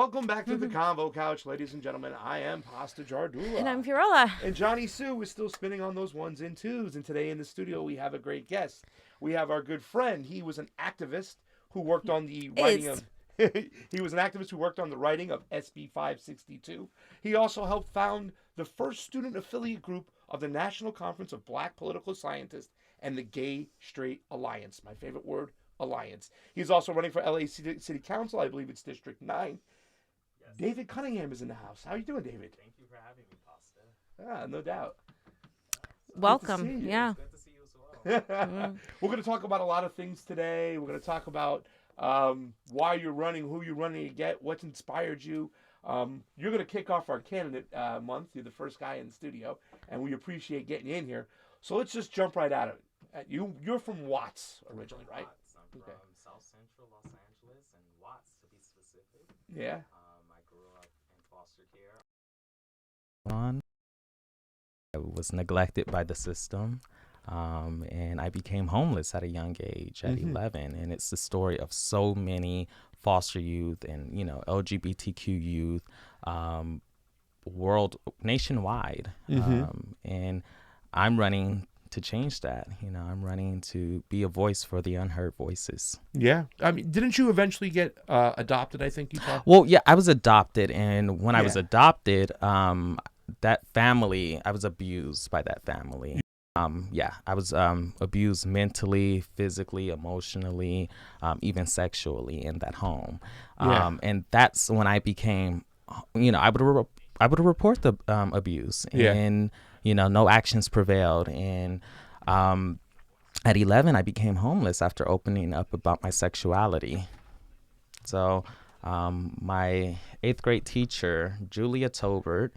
Welcome back to the Convo Couch, ladies and gentlemen. I am Pasta Jardula. And I'm Fiorella. And Johnny Sue is still spinning on those ones and twos. And today in the studio, we have a great guest. We have our good friend. He was an activist who worked on the writing of... he was an activist who worked on the writing of SB 562. He also helped found the first student affiliate group of the National Conference of Black Political Scientists and the Gay Straight Alliance. My favorite word, alliance. He's also running for LA City Council. I believe it's District 9. Yes. David Cunningham is in the house. How are you doing, David? Thank you for having me, Pasta. No doubt. Welcome. Yeah. It's good to see you as well. We're going to talk about a lot of things today. We're going to talk about why you're running, who you're running to get, what's inspired you. You're going to kick off our candidate month. You're the first guy in the studio, and we appreciate getting you in here. So let's just jump right at it. You're from Watts originally, right? I'm from South Central Los Angeles and Watts, to be specific. Yeah. I grew up in foster care. I was neglected by the system, and I became homeless at a young age, at 11. And it's the story of so many foster youth and, LGBTQ youth nationwide. And I'm running to change that. I'm running to be a voice for the unheard voices. Yeah. I mean, didn't you eventually get adopted, I think you thought? Well, yeah, I was adopted. And when I was adopted, that family, I was abused by that family. I was abused mentally, physically, emotionally, even sexually in that home. And that's when I became, I would report the abuse. And no actions prevailed. And at 11, I became homeless after opening up about my sexuality. So my 8th grade teacher, Julia Tobert,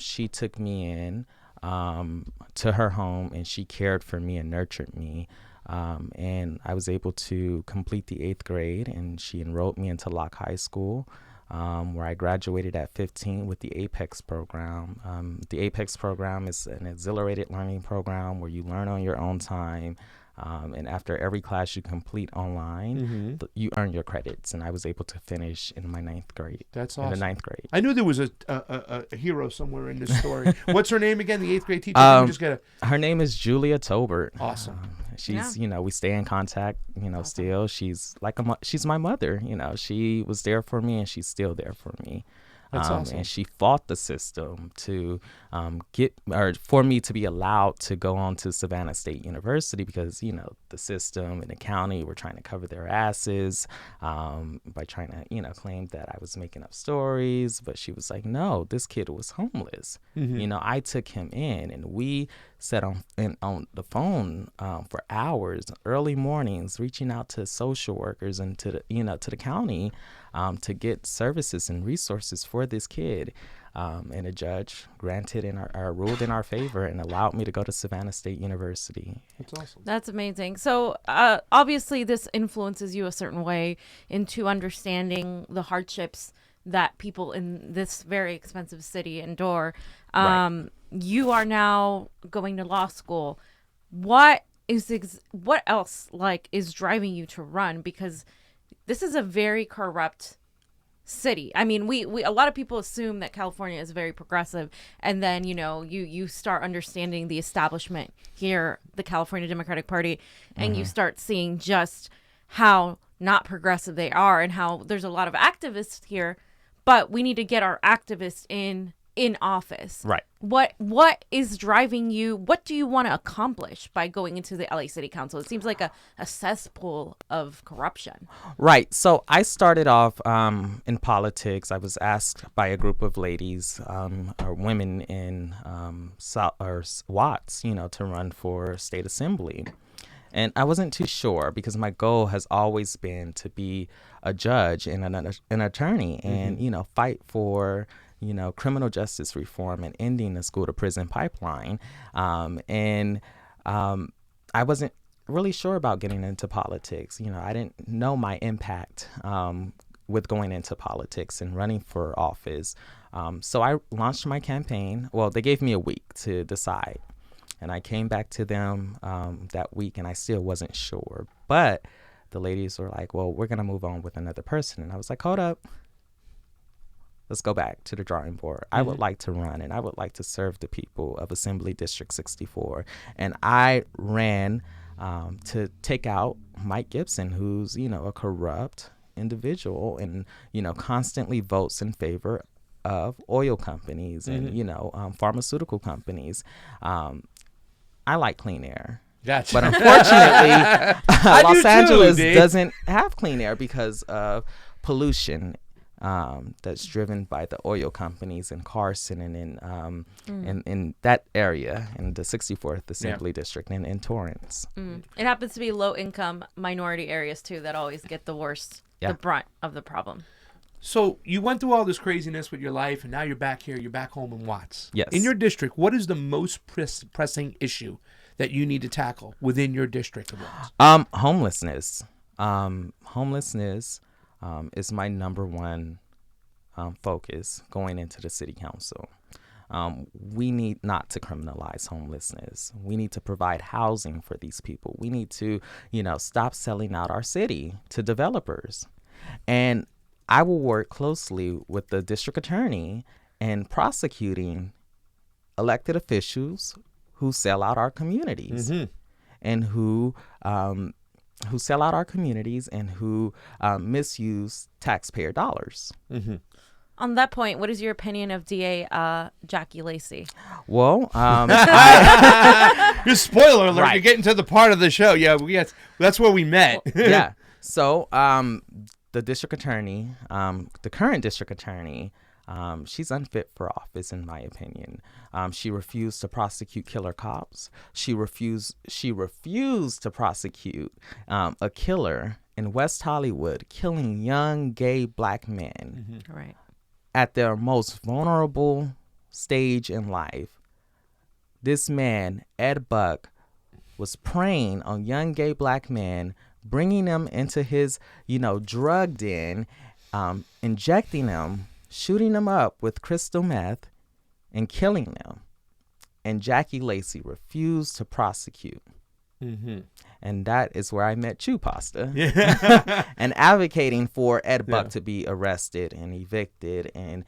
she took me in to her home, and she cared for me and nurtured me. And I was able to complete the 8th grade, and she enrolled me into Locke High School, where I graduated at 15 with the APEX program. The APEX program is an exhilarated learning program where you learn on your own time. And after every class you complete online, you earn your credits. And I was able to finish in my 9th grade. That's awesome. In the 9th grade. I knew there was a hero somewhere in this story. What's her name again? The 8th grade teacher? Her name is Julia Tobert. Awesome. She's, we stay in contact, still. She's she's my mother. She was there for me, and she's still there for me. That's awesome. And she fought the system to for me to be allowed to go on to Savannah State University because, the system and the county were trying to cover their asses by trying to, claim that I was making up stories. But she was like, no, this kid was homeless. I took him in, and we sat on the phone for hours, early mornings, reaching out to social workers and to the county to get services and resources for this kid. And a judge granted ruled in our favor and allowed me to go to Savannah State University. That's awesome. That's amazing. So obviously this influences you a certain way into understanding the hardships that people in this very expensive city endure. Right. You are now going to law school. What else is driving you to run? Because this is a very corrupt city. I mean, we a lot of people assume that California is very progressive, and then you start understanding the establishment here, the California Democratic Party, and you start seeing just how not progressive they are and how there's a lot of activists here, but we need to get our activists in office. Right. What is driving you? What do you want to accomplish by going into the LA City Council? It seems like a cesspool of corruption. Right. So I started off in politics. I was asked by a group of ladies or women in Watts, to run for state assembly. And I wasn't too sure because my goal has always been to be a judge and an attorney and, fight for criminal justice reform and ending the school to prison pipeline. And I wasn't really sure about getting into politics. I didn't know my impact with going into politics and running for office. So I launched my campaign. Well, they gave me a week to decide. And I came back to them that week, and I still wasn't sure. But the ladies were like, well, we're going to move on with another person. And I was like, hold up. let's go back to the drawing board. I would like to run, and I would like to serve the people of Assembly District 64. And I ran to take out Mike Gibson, who's, a corrupt individual and, constantly votes in favor of oil companies and, pharmaceutical companies. I like clean air. Gotcha. But unfortunately, Los Angeles Dave. doesn't have clean air because of pollution that's driven by the oil companies in Carson and in that area, in the 64th Assembly District and in Torrance. It happens to be low-income minority areas, too, that always get the worst, the brunt of the problem. So you went through all this craziness with your life, and now you're back here. You're back home in Watts. Yes. In your district, what is the most pressing issue that you need to tackle within your district of Watts? Homelessness. Homelessness is my number one focus going into the city council. We need not to criminalize homelessness. We need to provide housing for these people. We need to, stop selling out our city to developers. And I will work closely with the district attorney in prosecuting elected officials who sell out our communities and who sell out our communities and who misuse taxpayer dollars. On that point, what is your opinion of DA Jackie Lacey? Well, Your spoiler alert, Right. you're getting to the part of the show. Yeah, that's where we met. yeah. So the district attorney, the current district attorney, she's unfit for office, in my opinion. She refused to prosecute killer cops. She refused to prosecute a killer in West Hollywood killing young gay black men Right. at their most vulnerable stage in life. This man, Ed Buck, was preying on young gay black men, bringing them into his, drug den, injecting them, shooting them up with crystal meth, and killing them. And Jackie Lacey refused to prosecute. And that is where I met you, Pasta. And advocating for Ed Buck to be arrested and evicted and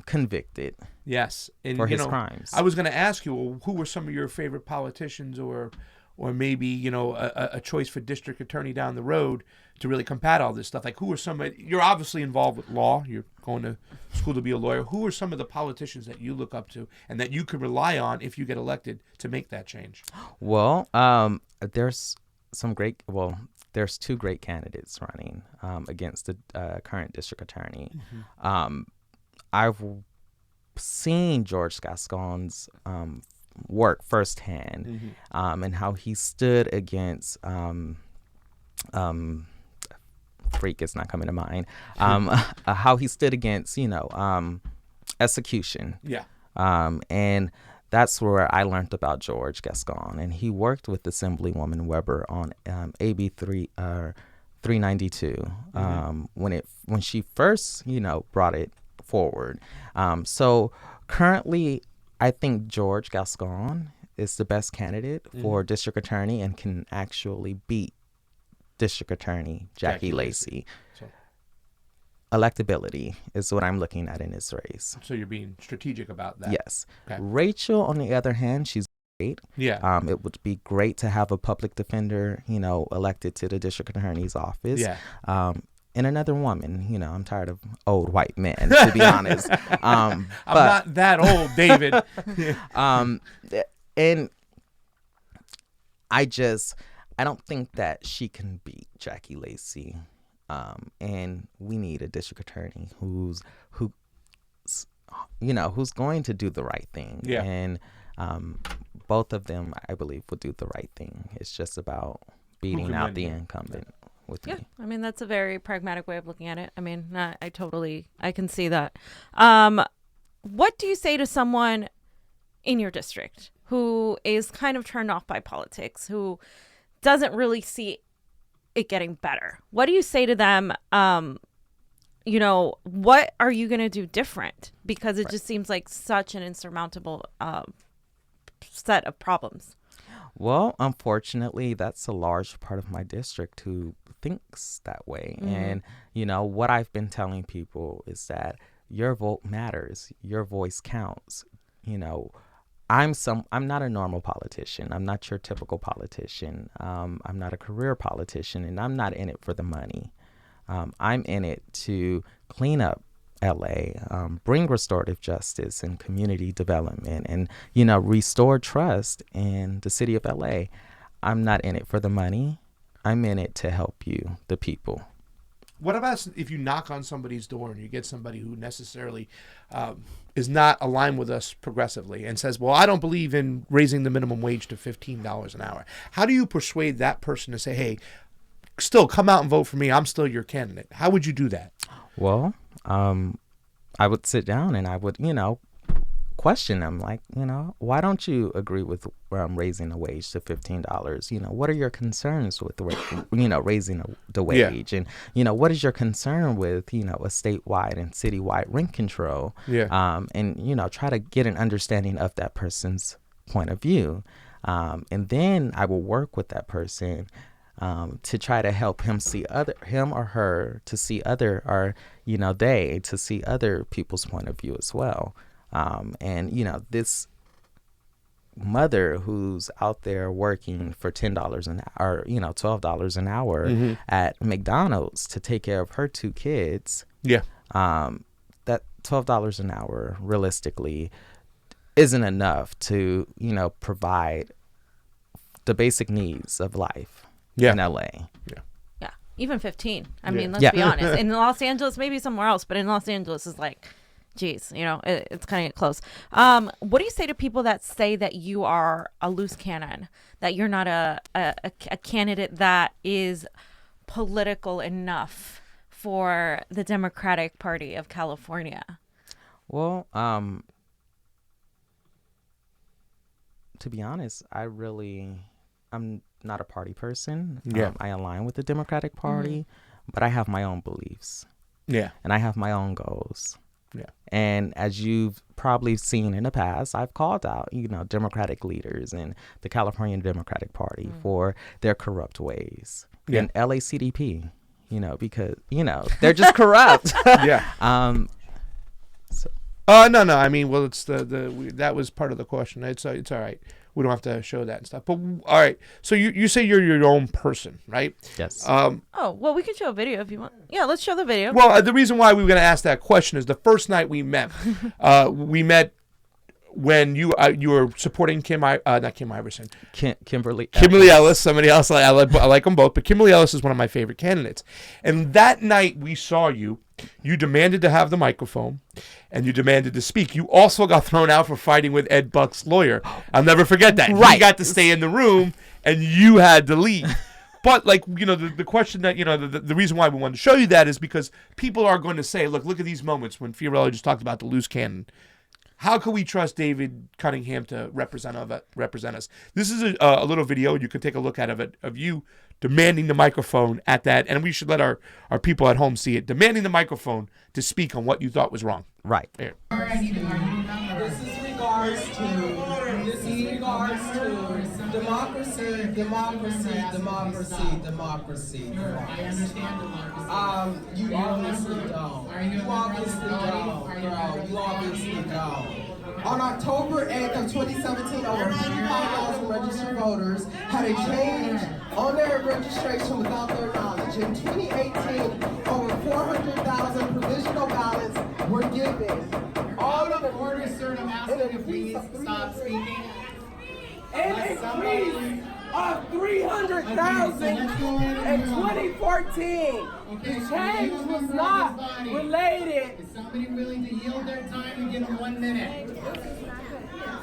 convicted Yes. And, for his crimes. I was going to ask you, well, who were some of your favorite politicians or maybe, a choice for district attorney down the road to really combat all this stuff? Like, who are you're obviously involved with law. You're going to school to be a lawyer. Who are some of the politicians that you look up to and that you could rely on if you get elected to make that change? Well, there's there's two great candidates running against the current district attorney. I've seen George Gascon's work firsthand, and how he stood against freak is not coming to mind, how he stood against execution, and that's where I learned about George Gascon. And he worked with Assemblywoman Weber on AB 392 when she first brought it forward. So currently I think George Gascon is the best candidate for district attorney and can actually beat district attorney Jackie Lacey. So, electability is what I'm looking at in this race. so you're being strategic about that. Yes. Okay. Rachel, on the other hand, she's great. Yeah. It would be great to have a public defender, elected to the district attorney's office. Yeah. And another woman. I'm tired of old white men, to be honest. I'm not that old, David. And I don't think that she can beat Jackie Lacey. And we need a district attorney who's going to do the right thing. Yeah. And both of them, I believe, will do the right thing. It's just about beating Who can out win, the yeah. incumbent with me. I mean, that's a very pragmatic way of looking at it. I mean, I can see that. What do you say to someone in your district who is kind of turned off by politics, who doesn't really see it getting better? What do you say to them? What are you going to do different? Because it just seems like such an insurmountable set of problems. Well, unfortunately, that's a large part of my district who thinks that way. And, what I've been telling people is that your vote matters. Your voice counts. You know, I'm not a normal politician. I'm not your typical politician. I'm not a career politician, and I'm not in it for the money. I'm in it to clean up LA, bring restorative justice and community development, and, you know, restore trust in the city of LA. I'm not in it for the money. I'm in it to help you, the people. What about if you knock on somebody's door and you get somebody who necessarily is not aligned with us progressively and says, well, I don't believe in raising the minimum wage to $15 an hour. How do you persuade that person to say, hey, still come out and vote for me. I'm still your candidate. How would you do that? Well, I would sit down and I would, you know, question them, like, you know, why don't you agree with raising the wage to $15? You know, what are your concerns with, you know, raising the wage? Yeah. And, you know, what is your concern with, you know, a statewide and citywide rent control? Yeah. And, you know, try to get an understanding of that person's point of view. And then I will work with that person to try to help him or her to see to see other people's point of view as well. And, you know, this mother who's out there working for $10 an hour, or, you know, $12 an hour mm-hmm. at McDonald's to take care of her 2 kids. Yeah. That $12 an hour realistically isn't enough to, you know, provide the basic needs of life in LA. Yeah. Yeah. Even 15. I mean, let's be honest. In Los Angeles, maybe somewhere else, but in Los Angeles is like, geez, you know, it's kind of get close. What do you say to people that say that you are a loose cannon, that you're not a candidate that is political enough for the Democratic Party of California? Well, to be honest, I'm not a party person. Yeah. I align with the Democratic Party, mm-hmm. but I have my own beliefs. Yeah. And I have my own goals. Yeah. And as you've probably seen in the past, I've called out, you know, Democratic leaders and the California Democratic Party for their corrupt ways. Yeah. And LACDP, you know, because, you know, they're just corrupt. Yeah. No. I mean, well, it's that was part of the question. It's all right. We don't have to show that and stuff. But all right. So you say you're your own person, right? Yes. Well, we can show a video if you want. Yeah, let's show the video. Well, the reason why we were going to ask that question is the first night we met, when you were supporting Kimberly Ellis, somebody else. I like them both, but Kimberly Ellis is one of my favorite candidates. And that night we saw you. You demanded to have the microphone, and you demanded to speak. You also got thrown out for fighting with Ed Buck's lawyer. I'll never forget that. Right. He got to stay in the room, and you had to leave. But, like, you know, the question that, you know, the reason why we wanted to show you that is because people are going to say, look at these moments when Fiorella just talked about the loose cannon. How can we trust David Cunningham to represent us? This is a little video. You can take a look at it of you demanding the microphone at that, and we should let our people at home see it, demanding the microphone to speak on what you thought was wrong. Right. Here. This is regards to democracy. I understand democracy. You obviously don't. You obviously don't. On October 8th of 2017, over 95,000 registered voters had a change on their registration without their knowledge. In 2018, over 400,000 provisional ballots were given. All of the order, sir, I'm asking you please stop speaking. An increase of 300,000 in 2014. The change was not related. Is somebody willing to yield their time and give them 1 minute?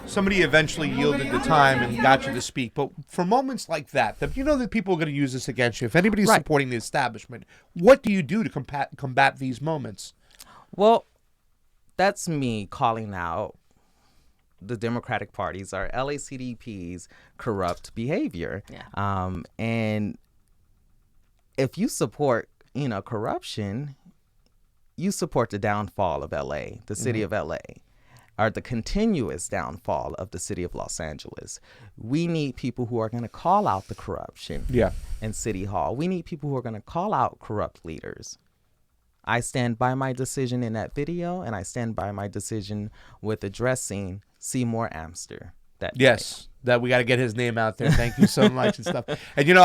Somebody eventually yielded the time and got you to speak. But for moments like that you know that people are going to use this against you. If anybody's supporting the establishment, what do you do to combat these moments? Well, that's me calling out the Democratic Party's, our LACDP's corrupt behavior. Yeah. And if you support, you know, corruption, you support the downfall of LA, the city of LA, or the continuous downfall of the city of Los Angeles. We need people who are going to call out the corruption in City Hall. We need people who are going to call out corrupt leaders. I stand by my decision in that video, and I stand by my decision with addressing Seymour Amster. Yes, that we got to get his name out there. Thank you so much and stuff. And you know,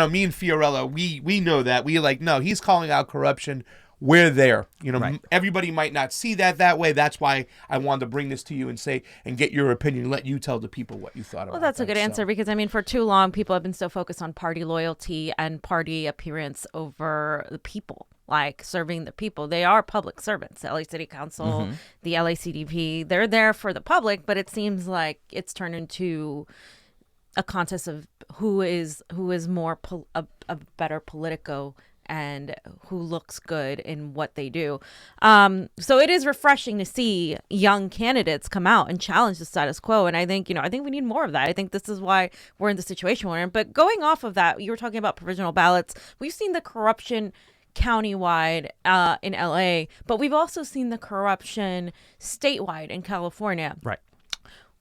me and Fiorella, we know that we no, he's calling out corruption. We're there. You know, Right. Everybody might not see that way. That's why I wanted to bring this to you and say and get your opinion. Let you tell the people what you thought about. Well, that's a good that, answer because, I mean, for too long, people have been so focused on party loyalty and party appearance over the people, like serving the people. They are public servants. The LA City Council, the LACDP, they're there for the public, but it seems like it's turned into a contest of who is more a better politico and who looks good in what they do. So it is refreshing to see young candidates come out and challenge the status quo. And I think we need more of that. I think this is why we're in the situation we're in. But going off of that, you were talking about provisional ballots. We've seen the corruption countywide in LA, but we've also seen the corruption statewide in California. Right.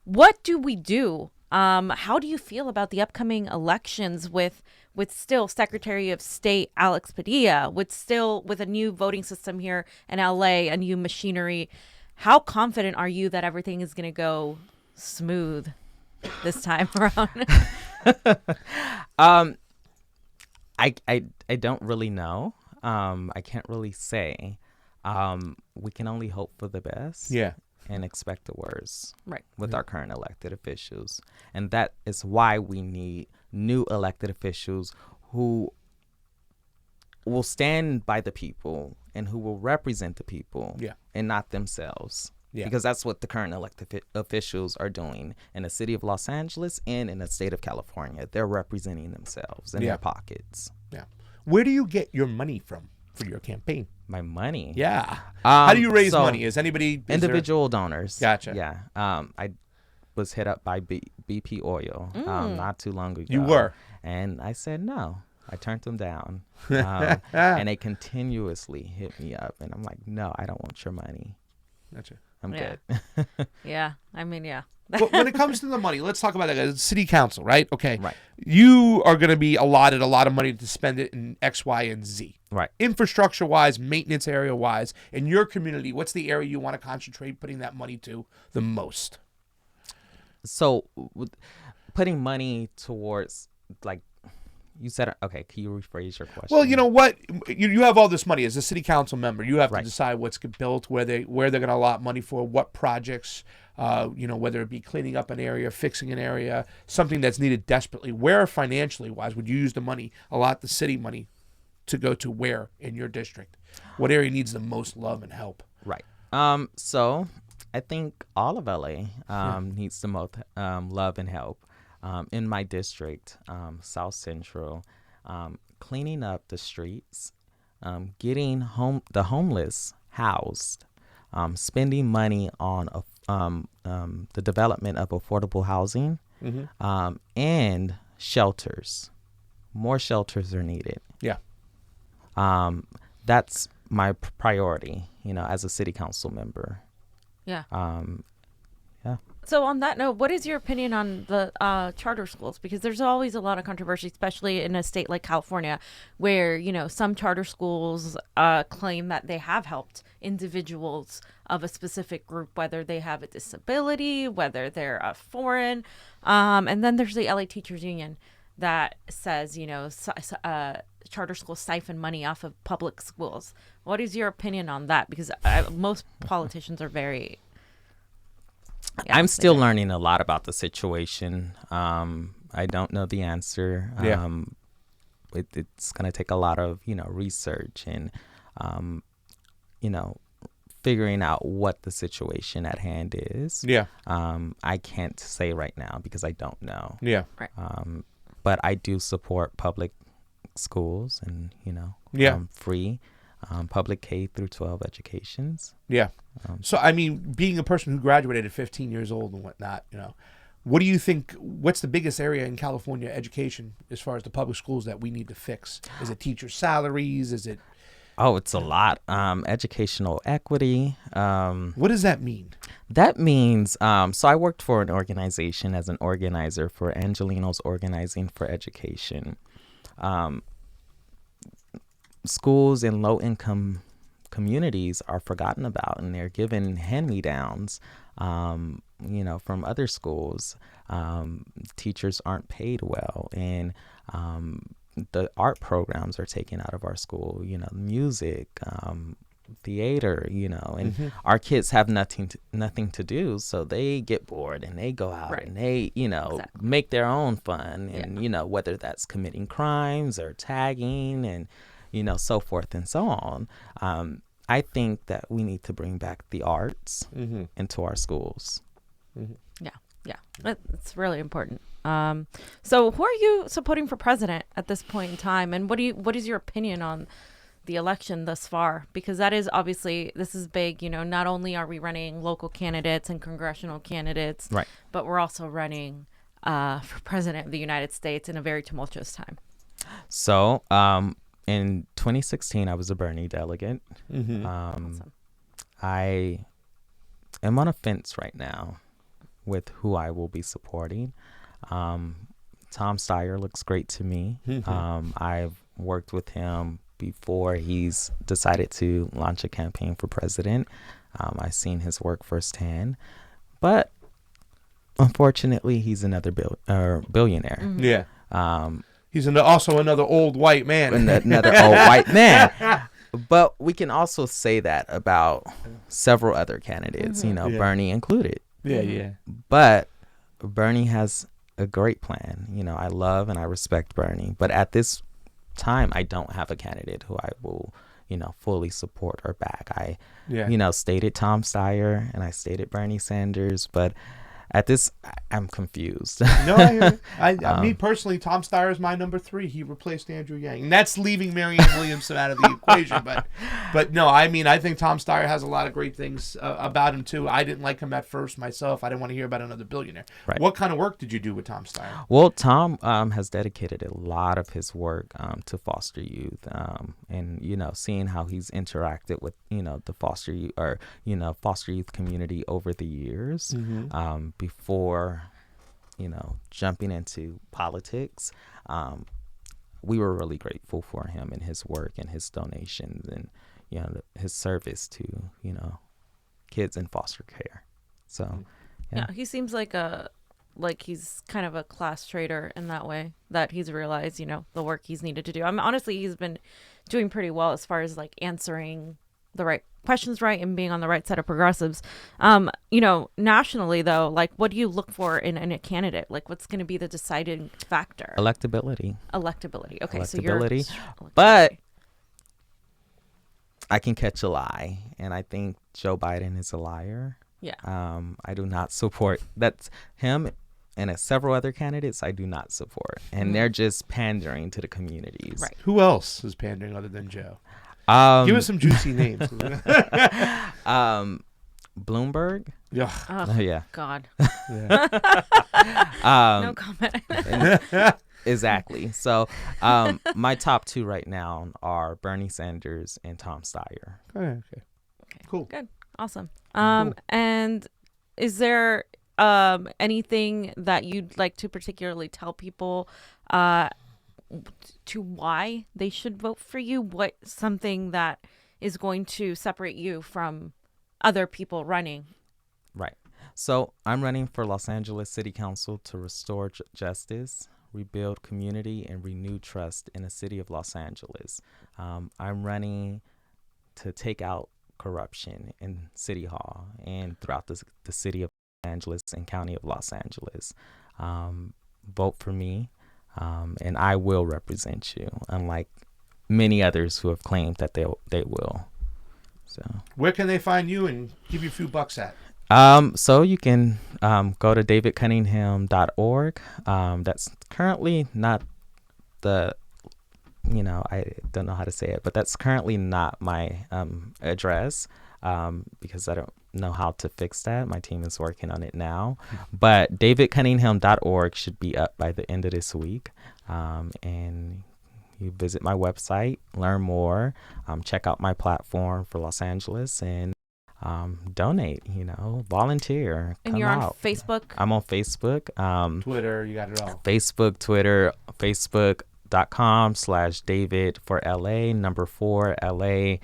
What do we do? How do you feel about the upcoming elections with still Secretary of State Alex Padilla, with a new voting system here in LA, a new machinery? How confident are you that everything is going to go smooth this time around? I don't really know. I can't really say. We can only hope for the best. Yeah. And expect the worst. Right. With our current elected officials. And that is why we need new elected officials who will stand by the people and who will represent the people and not themselves. Yeah. Because that's what the current elected officials are doing in the city of Los Angeles and in the state of California. They're representing themselves in their pockets. Yeah. Where do you get your money from for your campaign? My money? Yeah. How do you raise so money? Is individual donors? Gotcha. Yeah. I was hit up by BP Oil not too long ago. You were? And I said no. I turned them down. And they continuously hit me up. And I'm like, no, I don't want your money. Gotcha. I'm Yeah. good. Yeah. I mean, yeah. But when it comes to the money, let's talk about that. City council, right? Okay. Right. You are going to be allotted a lot of money to spend it in X, Y, and Z. Right. Infrastructure-wise, maintenance area-wise, in your community, what's the area you want to concentrate putting that money to the most? So putting money towards, like, you said, okay, can you rephrase your question? Well, you know what? You have all this money as a city council member. You have to Right. decide what's built, where they're going to allot money for, what projects, whether it be cleaning up an area, fixing an area, something that's needed desperately. Where financially wise would you use the money, allot the city money to go to where in your district? What area needs the most love and help? Right. So I think all of LA needs the most love and help. In my district, South Central, cleaning up the streets, getting the homeless housed, spending money on the development of affordable housing, and shelters. More shelters are needed. Yeah. That's my priority, as a city council member. Yeah. Yeah. So on that note, what is your opinion on the charter schools? Because there's always a lot of controversy, especially in a state like California, where, some charter schools claim that they have helped individuals of a specific group, whether they have a disability, whether they're foreign. And then there's the LA Teachers Union that says, charter schools siphon money off of public schools. What is your opinion on that? Because most politicians are very... Yeah, I'm still learning a lot about the situation. I don't know the answer. It's going to take a lot of, research and, figuring out what the situation at hand is. Yeah. I can't say right now because I don't know. Yeah. Right. But I do support public schools and, free public K through 12 educations. Yeah. So, I mean, being a person who graduated at 15 years old and whatnot, what do you think, what's the biggest area in California education as far as the public schools that we need to fix? Is it teacher salaries? Is it? Oh, it's a lot. Educational equity. What does that mean? That means, so I worked for an organization as an organizer for Angelino's Organizing for Education. schools in low-income communities are forgotten about, and they're given hand-me-downs, from other schools. Teachers aren't paid well, and the art programs are taken out of our school, music, theater, and our kids have nothing to do, so they get bored and they go out and they, Exactly. make their own fun, and whether that's committing crimes or tagging and so forth and so on. I think that we need to bring back the arts into our schools. Yeah, it's really important. So who are you supporting for president at this point in time, and what is your opinion on the election thus far? Because that is obviously, this is big. Not only are we running local candidates and congressional candidates, Right, but we're also running for president of the United States in a very tumultuous time. So in 2016 I was a Bernie delegate. Awesome. I am on a fence right now with who I will be supporting. Tom Steyer looks great to me. I've worked with him before he's decided to launch a campaign for president. I've seen his work firsthand, but unfortunately he's another billionaire. Yeah. He's also another old white man. Another old white man. But we can also say that about several other candidates, Bernie included. Yeah. But Bernie has a great plan. I love and I respect Bernie. But at this time, I don't have a candidate who I will, fully support or back. I, stated Tom Steyer and I stated Bernie Sanders. But at this, I'm confused. No, I hear you. Me personally, Tom Steyer is my number 3. He replaced Andrew Yang, and that's leaving Marianne Williamson out of the equation. But no, I think Tom Steyer has a lot of great things about him too. I didn't like him at first myself. I didn't want to hear about another billionaire. Right. What kind of work did you do with Tom Steyer? Well, Tom has dedicated a lot of his work to foster youth, and seeing how he's interacted with the foster youth community over the years. Before, jumping into politics, we were really grateful for him and his work and his donations and, his service to, kids in foster care. So, yeah, he seems like he's kind of a class traitor in that way, that he's realized, the work he's needed to do. Honestly, he's been doing pretty well as far as answering the right questions right and being on the right side of progressives. Nationally though, what do you look for in a candidate? What's going to be the deciding factor? Electability. Okay, so electability. But I can catch a lie, and I think Joe Biden is a liar. Yeah. I do not support that's him, and several other candidates I do not support, and they're just pandering to the communities. Right. Who else is pandering other than Joe? Give us some juicy names. Bloomberg. Yeah. Oh, yeah. God. Yeah. No comment. Exactly. So my top 2 right now are Bernie Sanders and Tom Steyer. Okay. Cool. Good. Awesome. Cool. And is there anything that you'd like to particularly tell people to why they should vote for you? What something that is going to separate you from other people running? Right. So I'm running for Los Angeles City Council to restore justice, rebuild community, and renew trust in the city of Los Angeles. I'm running to take out corruption in City Hall and throughout the city of Los Angeles and county of Los Angeles. Vote for me. And I will represent you, unlike many others who have claimed that they will. So, where can they find you and give you a few bucks at? So you can go to davidcunningham.org. That's currently not I don't know how to say it, but that's currently not my address because I don't know how to fix that. My team is working on it now. But davidcunningham.org should be up by the end of this week. And you visit my website, learn more, check out my platform for Los Angeles, and donate, volunteer. And come you're out. on Facebook? I'm on Facebook. Twitter, you got it all. Facebook, Twitter, Facebook, Facebook.com/David for LA, number 4 LA,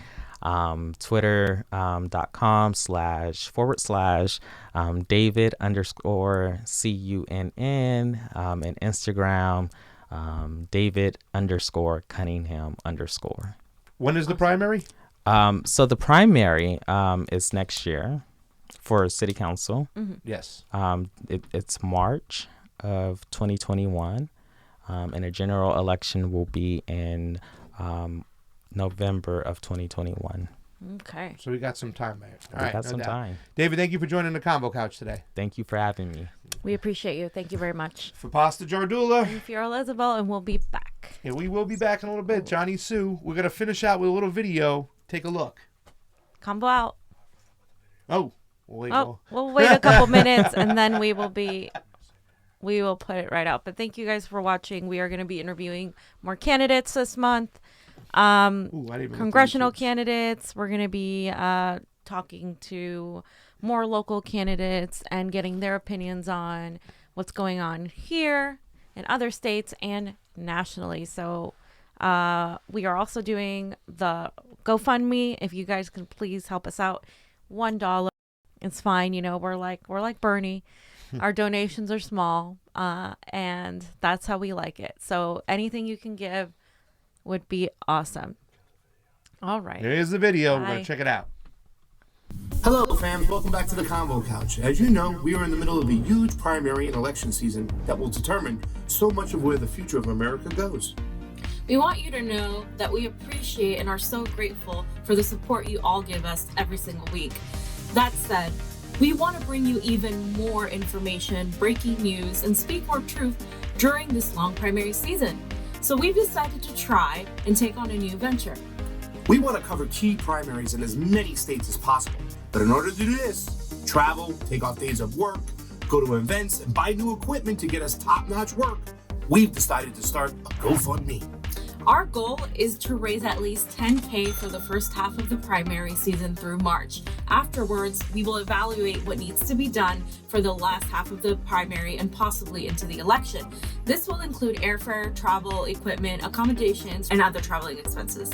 Twitter.com//David _ CUNN, and Instagram David _ Cunningham _. When is the primary? So the primary is next year for city council. Yes. It's March of 2021, and a general election will be in November of 2021. Okay. So we got some time there. All We right, got no some doubt. time. David, thank you for joining the Convo Couch today. Thank you for having me. We appreciate you. Thank you very much. For Pasta Jardula, I'm Fiorella Isabel, and we'll be back. and we will be back in a little bit. Jonny Sue, we're going to finish out with a little video. Take a look. Combo out. Oh, wait. We'll wait a couple minutes, and then we will put it right out. But thank you guys for watching. We are going to be interviewing more candidates this month. Ooh, I didn't even look at Congressional YouTube. candidates. We're going to be talking to more local candidates and getting their opinions on what's going on here in other states and nationally. So we are also doing the GoFundMe. If you guys can please help us out, $1. It's fine. You know, we're like Bernie. Our donations are small, and that's how we like it. So anything you can give would be awesome. All right. Here's the video. We're going Bye. to check it out. Hello, fams. Welcome back to the Convo Couch. As you know, we are in the middle of a huge primary and election season that will determine so much of where the future of America goes. We want you to know that we appreciate and are so grateful for the support you all give us every single week. That said, we want to bring you even more information, breaking news, and speak more truth during this long primary season. So we've decided to try and take on a new venture. We want to cover key primaries in as many states as possible. But in order to do this, travel, take off days of work, go to events, and buy new equipment to get us top-notch work, we've decided to start a GoFundMe. Our goal is to raise at least $10K for the first half of the primary season through March. Afterwards, we will evaluate what needs to be done for the last half of the primary and possibly into the election. This will include airfare, travel, equipment, accommodations, and other traveling expenses.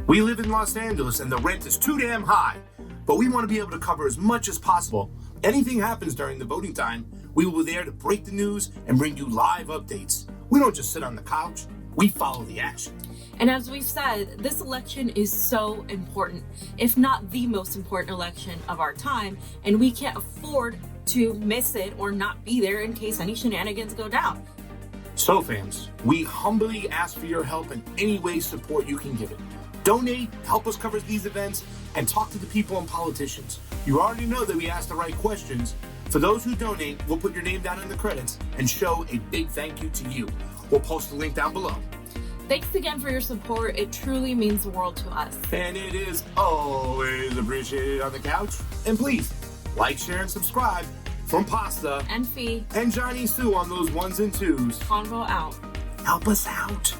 We live in Los Angeles and the rent is too damn high, but we want to be able to cover as much as possible. Anything happens during the voting time, we will be there to break the news and bring you live updates. We don't just sit on the couch, we follow the action. And as we've said, this election is so important, if not the most important election of our time, and we can't afford to miss it or not be there in case any shenanigans go down. So, fams, we humbly ask for your help in any way support you can give it. Donate, help us cover these events, and talk to the people and politicians. You already know that we ask the right questions. For those who donate, we'll put your name down in the credits and show a big thank you to you. We'll post the link down below. Thanks again for your support. It truly means the world to us. And it is always appreciated on the couch. And please, like, share, and subscribe from Pasta And Fee, and Jonny Sue on those ones and twos. Convo out. Help us out.